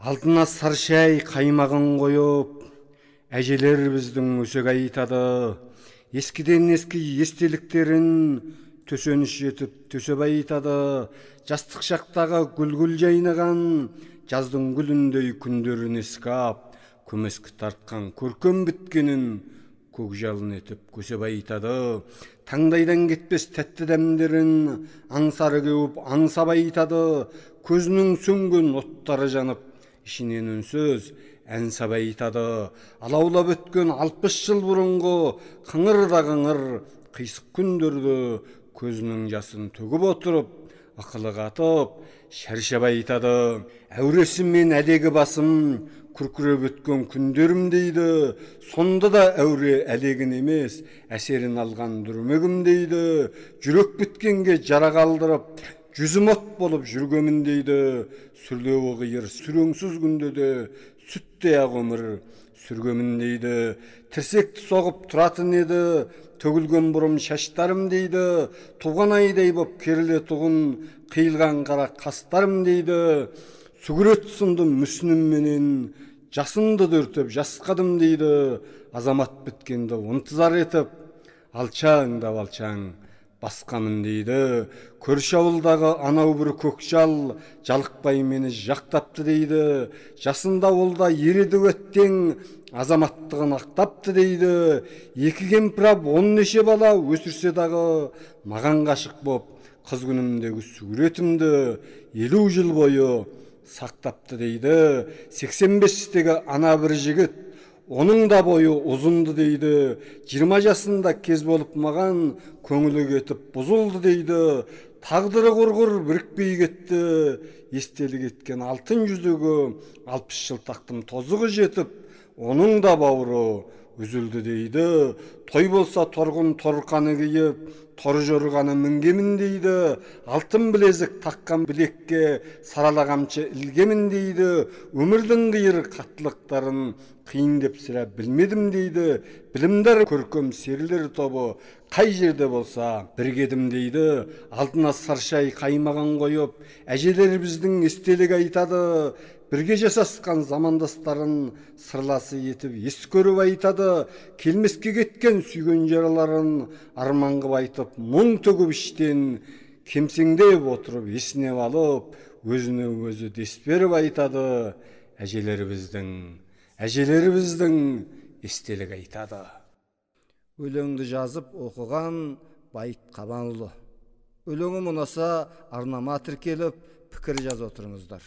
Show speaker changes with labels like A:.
A: Алдына сары шай қаймағын қойып, әжелер біздің өсек айтады. Ескіден ескі естеліктерін төсеніш етіп төсеп айтады. Жастық шақтағы гүл-гүл жайнаған жаздың гүліндей күндерін ескап, көмескі тартқан көркем біткенін көкжалын етіп көсеп айтады. Таңдайдан кетпес тәтті дәмдерін аңсары кеуіп аңсап айтады. Көзінің сөнген оттары жанып, ішінен үнсіз ән сап айтады. Алаулап өткен 60 жыл бұрынғы қыңыр да қыңыр қисық күндерді көзінің жасын төгіп отырып, ақылы қатып, шаршап айтады. Әуресі мен әдегі басым күркіреп өткен күндерім дейді. Сонда да әуре әлегін емес, әсерін алған дүрмегім дейді. Жүрек біткенге жара қалдырып, жүзім от болып жүргемін дейді. Сүрлеуі қиыр сүреңсіз күнде де сүттей ақ өмір сүргемін дейді. Тірсекті соғып тұратын еді, төгілген бұрым шаштарым дейді. Туған айдай боп керіле тұғын, қиылған қара қастарым дейді. Сүгірет сынды мүсінімменен жасынды дөртіп жасқадым дейді. Азамат біткенді ынтызар етіп, алчаң да алчаң басқамын дейді. Көрші ауылдағы анау бір көкжал жалықпай мені жақтапты дейді. Жасында олда ереді өттен азаматтығын ақтапты дейді. Екі кемпірап 10 неше бала өсірсе дағы маған ғашық боп қыз күнімдегі сүгіретімді 50 жыл бойы сақтапты дейді. 85-тегі ана бір жігіт, оның да бойы ұзынды дейді. 20 жасында кез болып маған көңілі кетіп бұзылды дейді. Тағдыры құрғыр бірікпей кетті. Естелік еткен алтын жүзігі 60 жыл тақтым тозығы жетіп, оның да бауыры үзілді дейді. Той болса торғын торқаны киіп, тор жорғаны мінгемін дейді. Алтын білезік таққан білекке сарала қамшы ілгемін дейді. Өмірдің қиыр қаттылықтарын қиын деп сірә білмедім дейді. Білімдер көркем серілер тобы қай жерде болса біргедім дейді. Алдына саршай қаймаған қойып, әжелер біздің естелік айтады. Бірге жасасқан замандастарын сырласы етіп ес көріп айтады. Келмеске кеткен сүйген жараларын арман қып айтып, мұң төгіп іштен кемсеңдеп отырып есіне алып, өзіне өзі дес беріп айтады. Әжелер біздің естелік айтады. Өлеңді жазып оқыған Байыт Қабанұлы. Өлеңім ұнаса арнама тіркеліп пікір жаз отырыңыздар.